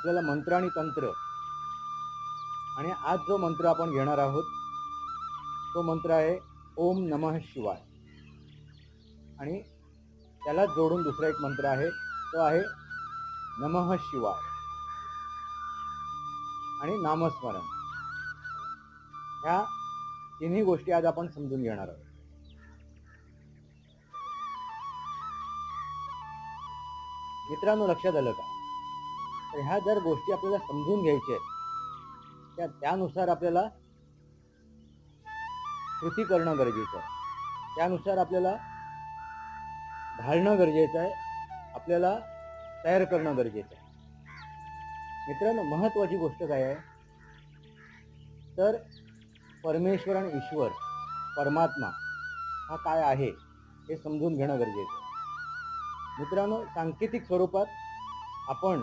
आपल्याला मंत्र आणि तंत्र, आणि आज जो मंत्र आपण घेणार आहोत तो मंत्र आहे ओम नमः शिवाय, आणि त्याला जोडून दुसरा एक मंत्र आहे तो आहे नमः शिवाय आणि नामस्मरण. ह्या तिन्ही गोष्टी आज आपण समजून घेणार आहोत. मित्रांनो, लक्षात आलं का? तर ह्या जर गोष्टी आपल्याला समजून घ्यायच्या आहेत त्यानुसार आपल्याला कृती करणं गरजेचं आहे, त्यानुसार आपल्याला घालणं गरजेचं आहे, आपल्याला तयार करणं गरजेचं आहे. मित्रांनो, महत्त्वाची गोष्ट काय आहे तर परमेश्वर आणि ईश्वर परमात्मा हा काय आहे हे समजून घेणं गरजेचं आहे. मित्रांनो, सांकेतिक स्वरूपात आपण